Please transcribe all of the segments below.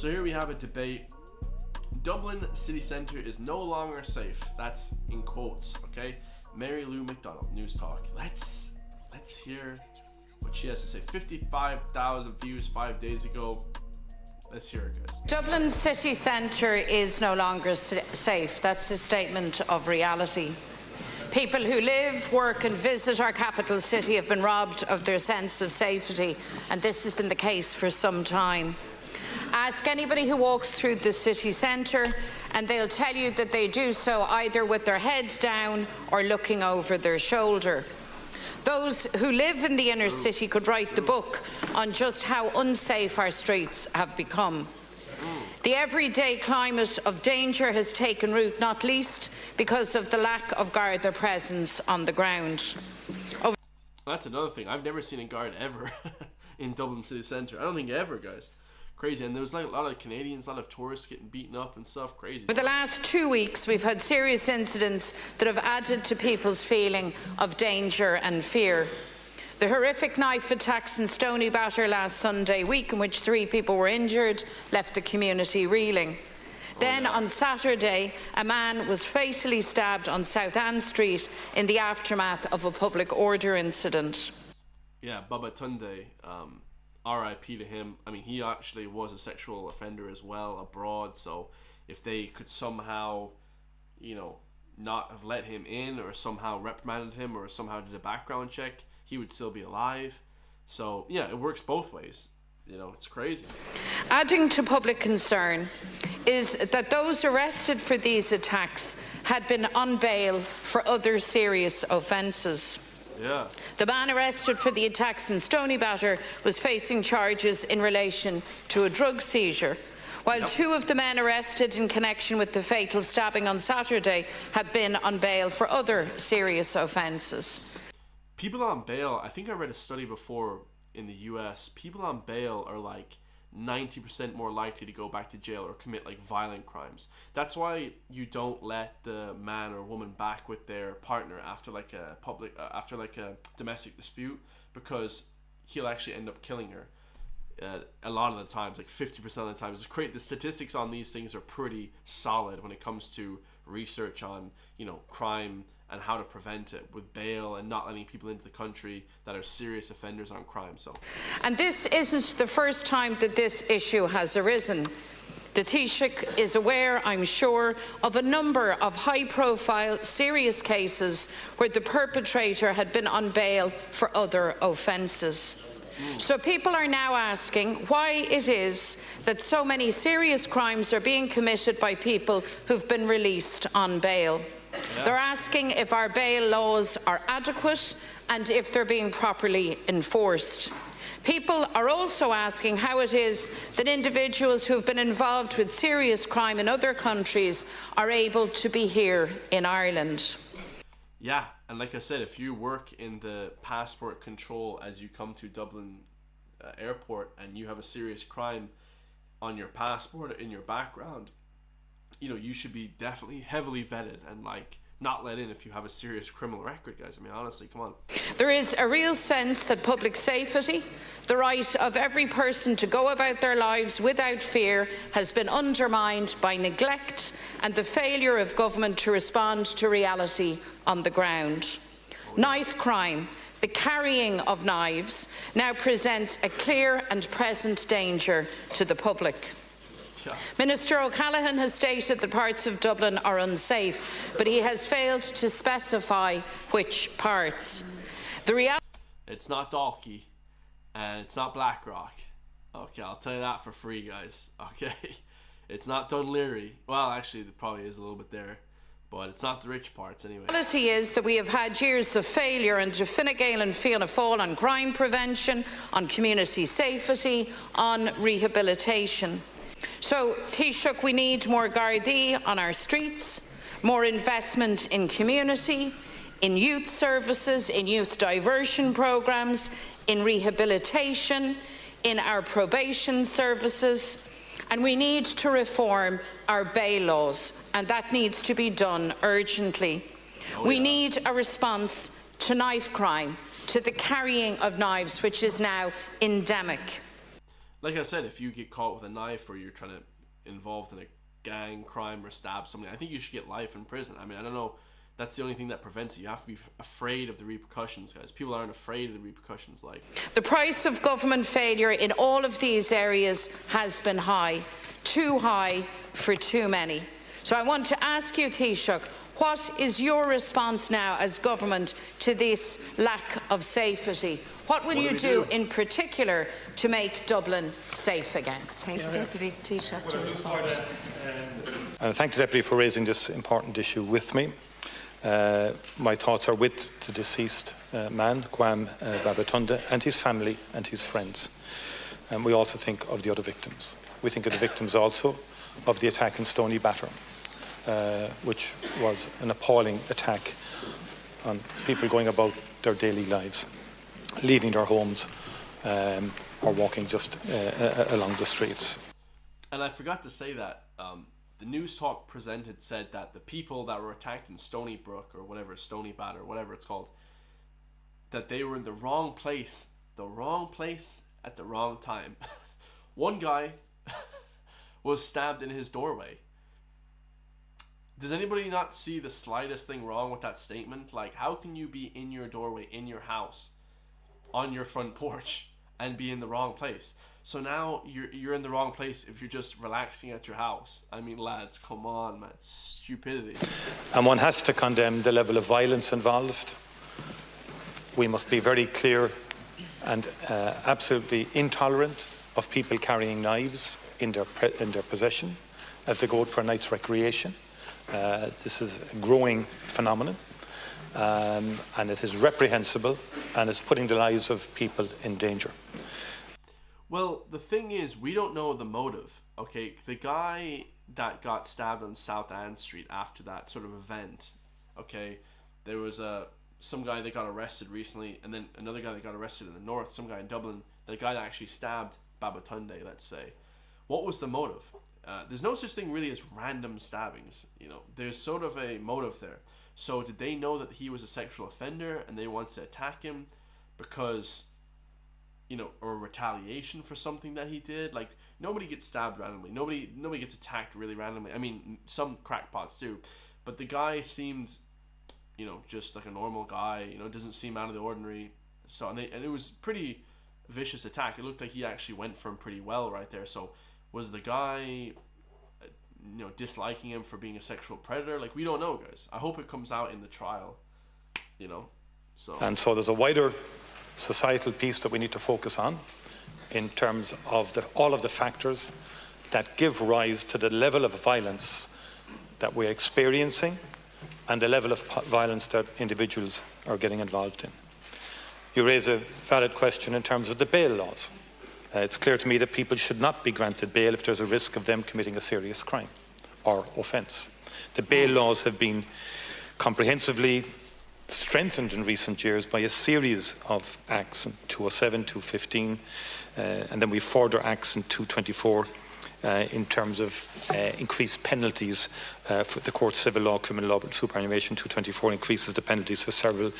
So here we have a debate. Dublin city centre is no longer safe. That's in quotes, okay? Mary Lou McDonald, NEWSTALK. Let's hear what she has to say. 55,000 views 5 days ago. Let's hear it, guys. Dublin city centre is no longer safe. That's a statement of reality. People who live, work and visit our capital city have been robbed of their sense of safety, and this has been the case for some time. Ask anybody who walks through the city centre and they'll tell you that they do so either with their heads down or looking over their shoulder. Those who live in the inner city could write the book on just how unsafe our streets have become. The everyday climate of danger has taken root, not least because of the lack of Garda presence on the ground. That's another thing. I've never seen a guard ever in Dublin city centre. I don't think ever, guys. Crazy. And there was like a lot of Canadians, a lot of tourists getting beaten up and stuff. Crazy. For the last 2 weeks, we've had serious incidents that have added to people's feeling of danger and fear. The horrific knife attacks in Stoneybatter last Sunday week, in which 3 people were injured, left the community reeling. Then on Saturday, a man was fatally stabbed on South Ann Street in the aftermath of a public order incident. Yeah, Baba Tunde, RIP to him. I mean, he actually was a sexual offender as well abroad, so if they could somehow, you know, not have let him in or somehow reprimanded him or somehow did a background check, he would still be alive. So yeah, it works both ways. You know, it's crazy. Adding to public concern is that those arrested for these attacks had been on bail for other serious offences. Yeah. The man arrested for the attacks in Stoneybatter was facing charges in relation to a drug seizure, while 2 of the men arrested in connection with the fatal stabbing on Saturday had been on bail for other serious offences. People on bail, I think I read a study before in the US, people on bail are like 90% more likely to go back to jail or commit like violent crimes. That's why you don't let the man or woman back with their partner after like a domestic dispute, because he'll actually end up killing her. A lot of the times, like 50% of the times. The statistics on these things are pretty solid when it comes to research on, you know, crime and how to prevent it with bail and not letting people into the country that are serious offenders on crime. So, and this isn't the first time that this issue has arisen. The Taoiseach is aware, I'm sure, of a number of high-profile, serious cases where the perpetrator had been on bail for other offences. So people are now asking why it is that so many serious crimes are being committed by people who've been released on bail. Yeah. They're asking if our bail laws are adequate and if they're being properly enforced. People are also asking how it is that individuals who have been involved with serious crime in other countries are able to be here in Ireland. Yeah, and like I said, if you work in the passport control as you come to Dublin airport and you have a serious crime on your passport or in your background, you know, you should be definitely heavily vetted and like not let in if you have a serious criminal record, guys. I mean, honestly, come on. There is a real sense that public safety, the right of every person to go about their lives without fear, has been undermined by neglect and the failure of government to respond to reality on the ground. Knife crime, the carrying of knives, now presents a clear and present danger to the public. Yeah. Minister O'Callaghan has stated that parts of Dublin are unsafe, but he has failed to specify which parts. It's not Dalkey, and it's not Blackrock. Okay, I'll tell you that for free, guys. Okay, it's not Dunleary. Well, actually, there probably is a little bit there, but it's not the rich parts anyway. The reality is that we have had years of failure into Fine Gael and Fianna Fáil on crime prevention, on community safety, on rehabilitation. So, Taoiseach, we need more Gardaí on our streets, more investment in community, in youth services, in youth diversion programmes, in rehabilitation, in our probation services, and we need to reform our bail laws, and that needs to be done urgently. We need a response to knife crime, to the carrying of knives, which is now endemic. like I said, if you get caught with a knife or you're trying to involved in a gang crime or stab somebody, I think you should get life in prison. I mean, I don't know. That's the only thing that prevents it. You have to be afraid of the repercussions, guys. People aren't afraid of the repercussions. Like, the price of government failure in all of these areas has been high, too high for too many. So I want to ask you, Taoiseach, what is your response now as government to this lack of safety? What will you do in particular to make Dublin safe again? Thank you, Deputy Taoiseach, to respond. And I thank the Deputy for raising this important issue with me. My thoughts are with the deceased man, Kwame Babatunde, and his family and his friends. And we also think of the other victims. We think of the victims also of the attack in Stony Batter, which was an appalling attack on people going about their daily lives, leaving their homes or walking just along the streets. and I forgot to say that the NEWSTALK presenter said that the people that were attacked in Stony Brook or whatever, Stony Batter, whatever it's called, that they were in the wrong place at the wrong time. One guy was stabbed in his doorway. Does anybody not see the slightest thing wrong with that statement? Like, how can you be in your doorway, in your house, on your front porch, and be in the wrong place? So now you're in the wrong place if you're just relaxing at your house. I mean, lads, come on, man. Stupidity. And one has to condemn the level of violence involved. We must be very clear and absolutely intolerant of people carrying knives in their possession as they go out for a night's recreation. This is a growing phenomenon, and it is reprehensible, and it's putting the lives of people in danger. Well, the thing is, we don't know the motive, okay? The guy that got stabbed on South Ann Street after that sort of event, okay? There was some guy that got arrested recently, and then another guy that got arrested in the north, some guy in Dublin, the guy that actually stabbed Babatunde, let's say. What was the motive? There's no such thing really as random stabbings, you know. There's sort of a motive there. So did they know that he was a sexual offender and they wanted to attack him because, you know, or retaliation for something that he did? Like, nobody gets stabbed randomly. Nobody gets attacked really randomly. I mean, some crackpots do, but the guy seemed, you know, just like a normal guy. You know, doesn't seem out of the ordinary. So and it was pretty vicious attack. It looked like he actually went for him pretty well right there. So was the guy, you know, disliking him for being a sexual predator? Like, we don't know, guys. I hope it comes out in the trial, you know. And so there's a wider societal piece that we need to focus on in terms of all of the factors that give rise to the level of violence that we're experiencing and the level of violence that individuals are getting involved in. You raise a valid question in terms of the bail laws. It's clear to me that people should not be granted bail if there's a risk of them committing a serious crime or offence. The bail laws have been comprehensively strengthened in recent years by a series of acts in 207, 215, and then we further acts in 224 in terms of increased penalties for the court civil law, criminal law superannuation. 224 increases the penalties for several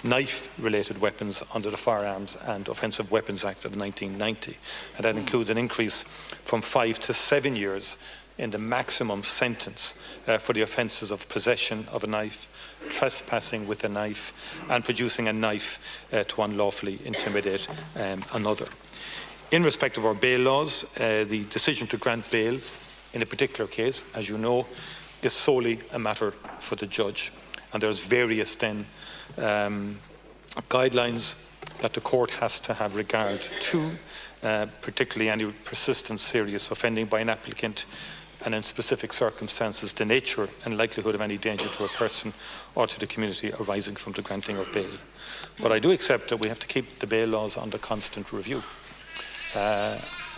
knife-related weapons under the Firearms and Offensive Weapons Act of 1990. And that includes an increase from 5 to 7 years in the maximum sentence for the offences of possession of a knife, trespassing with a knife, and producing a knife to unlawfully intimidate another. In respect of our bail laws, the decision to grant bail in a particular case, as you know, is solely a matter for the judge. And there's various then guidelines that the court has to have regard to, particularly any persistent serious offending by an applicant, and in specific circumstances the nature and likelihood of any danger to a person or to the community arising from the granting of bail. But I do accept that we have to keep the bail laws under constant review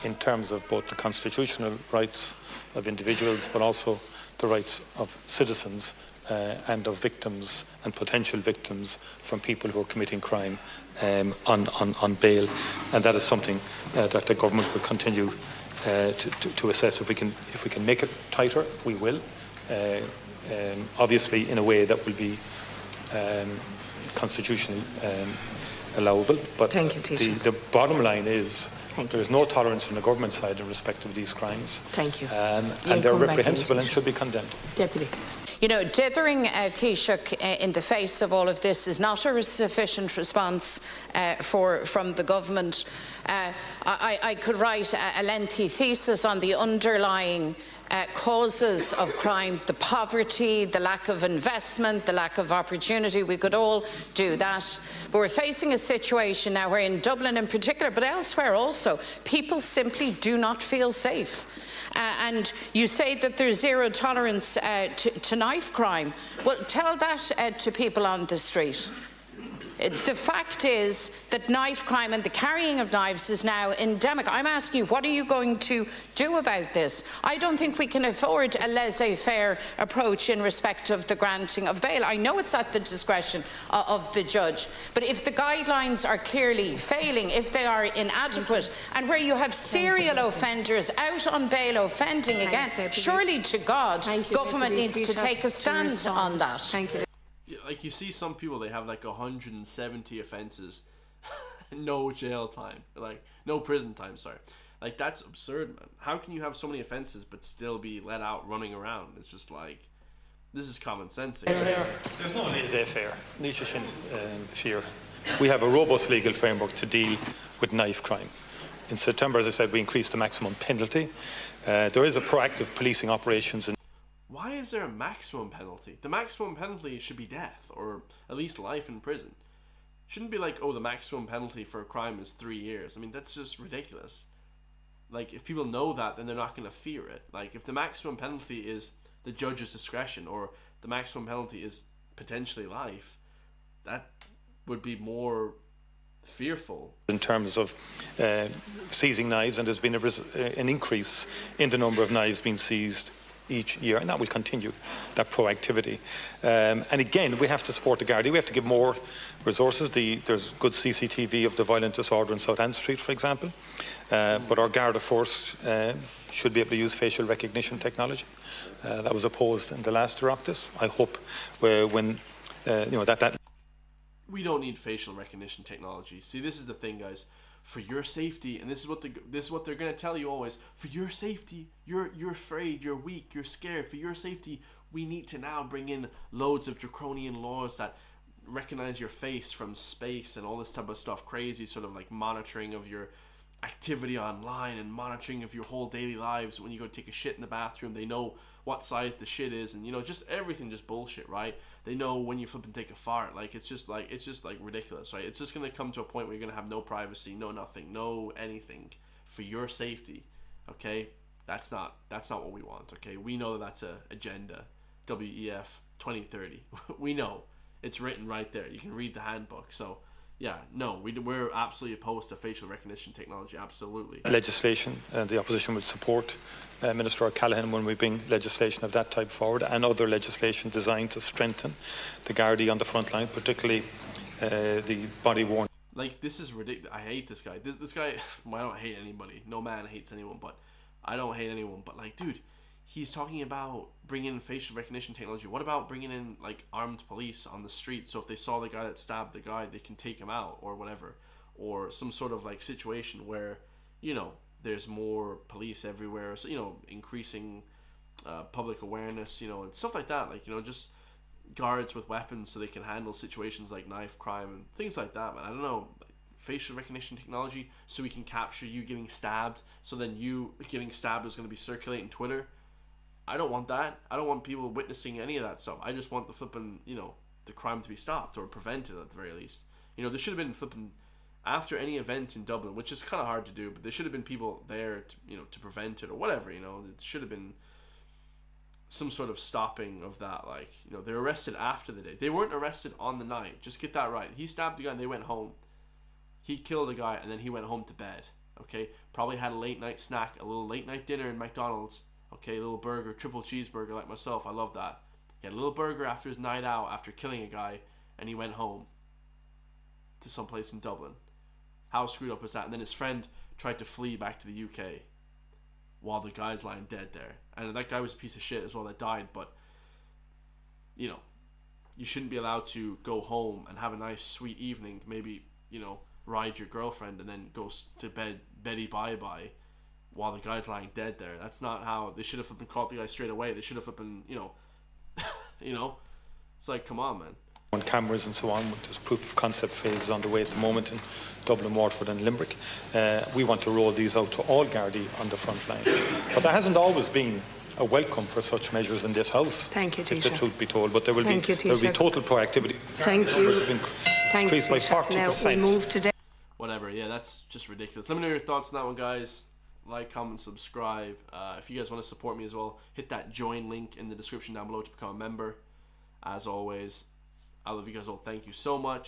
in terms of both the constitutional rights of individuals but also the rights of citizens and of victims and potential victims from people who are committing crime on bail, and that is something that the government will continue to assess. If we can make it tighter, we will. Obviously, in a way that will be constitutionally allowable. But thank you, the bottom line is Thank There you. is no tolerance on the government side in respect of these crimes. Thank you. And You'll they're come back in, reprehensible and Taoiseach. should be condemned. Deputy. You know, dithering, Taoiseach, in the face of all of this is not a sufficient response from the government. I could write a lengthy thesis on the underlying causes of crime, the poverty, the lack of investment, the lack of opportunity. We could all do that. But we're facing a situation now where in Dublin in particular, but elsewhere also, people simply do not feel safe. And you say that there's zero tolerance to knife crime. Well, tell that to people on the street. The fact is that knife crime and the carrying of knives is now endemic. I'm asking you, what are you going to do about this? I don't think we can afford a laissez-faire approach in respect of the granting of bail. I know it's at the discretion of the judge, but if the guidelines are clearly failing, if they are inadequate, and where you have serial offenders out on bail offending again, surely to God, government needs to take a stand on that. Thank you. Like, you see some people, they have like 170 offenses, no jail time, like no prison time, sorry. Like, that's absurd, man. How can you have so many offenses but still be let out running around? It's just like, this is common sense. There's no laissez-faire. Fear. We have a robust legal framework to deal with knife crime. In September, as I said, we increased the maximum penalty. There is a proactive policing operations. Why is there a maximum penalty? The maximum penalty should be death, or at least life in prison. Shouldn't be like, oh, the maximum penalty for a crime is 3 years. I mean, that's just ridiculous. Like, if people know that, then they're not going to fear it. Like, if the maximum penalty is the judge's discretion, or the maximum penalty is potentially life, that would be more fearful. In terms of seizing knives, and there's been an increase in the number of knives being seized each year, and that will continue, that proactivity. And again, we have to support the Gardaí. We have to give more resources. There's good CCTV of the violent disorder in South Ann Street, for example. But our Garda force should be able to use facial recognition technology. That was opposed in the last Oireachtas. I hope when that we don't need facial recognition technology. See, this is the thing, guys. For your safety, and this is what they're gonna tell you always. For your safety, you're afraid, you're weak, you're scared. For your safety, we need to now bring in loads of draconian laws that recognize your face from space and all this type of stuff. Crazy sort of like monitoring of your activity online and monitoring of your whole daily lives. When you go take a shit in the bathroom, they know what size the shit is, and just everything, just bullshit, right? They know when you flip and take a fart. Like, it's just like ridiculous, right? It's just gonna come to a point where you're gonna have no privacy, no nothing, no anything for your safety. Okay, that's not what we want. Okay, we know that's a agenda, WEF 2030. We know it's written right there. You can read the handbook. So yeah, no, we're absolutely opposed to facial recognition technology, absolutely. Legislation, the opposition will support Minister O'Callaghan when we bring legislation of that type forward, and other legislation designed to strengthen the Gardaí on the front line, particularly the body-worn. Like, this is ridiculous. I hate this guy. This guy, well, I don't hate anybody. No man hates anyone, but I don't hate anyone. But, like, dude, he's talking about bringing in facial recognition technology. What about bringing in, like, armed police on the street, so if they saw the guy that stabbed the guy, they can take him out, or whatever, or some sort of like situation where there's more police everywhere, so increasing public awareness, and stuff like that, like just guards with weapons so they can handle situations like knife crime and things like that, man. I don't know, facial recognition technology so we can capture you getting stabbed, so then you getting stabbed is going to be circulating Twitter. I don't want that. I don't want people witnessing any of that stuff. I just want the flipping, the crime to be stopped or prevented at the very least. There should have been flipping, after any event in Dublin, which is kind of hard to do, but there should have been people there to, to prevent it or whatever, It should have been some sort of stopping of that. Like, they're arrested after the day. They weren't arrested on the night. Just get that right. He stabbed the guy and they went home. He killed a guy and then he went home to bed. Okay? Probably had a late night snack, a little late night dinner in McDonald's. Okay, a little burger, triple cheeseburger like myself. I love that. He had a little burger after his night out, after killing a guy, and he went home to someplace in Dublin. How screwed up is that? And then his friend tried to flee back to the UK while the guy's lying dead there. And that guy was a piece of shit as well that died, but, you shouldn't be allowed to go home and have a nice, sweet evening, maybe, ride your girlfriend and then go to bed, Betty bye-bye, while the guy's lying dead there. That's not how. They should have been caught the guy straight away. They should have been, you know, it's like, come on, man. On cameras and so on, there's proof of concept phases on the way at the moment in Dublin, Waterford and Limerick. We want to roll these out to all Gardaí on the front line. But there hasn't always been a welcome for such measures in this House. Thank you, if the Taoiseach. truth be told. But there will be Taoiseach. total proactivity. Thank Numbers you. have Thanks, increased by Taoiseach. 40%. Now we move today. Whatever, yeah, that's just ridiculous. Let me know your thoughts on that one, guys. Like, comment, subscribe. If you guys want to support me as well, hit that join link in the description down below to become a member. As always, I love you guys all. Thank you so much.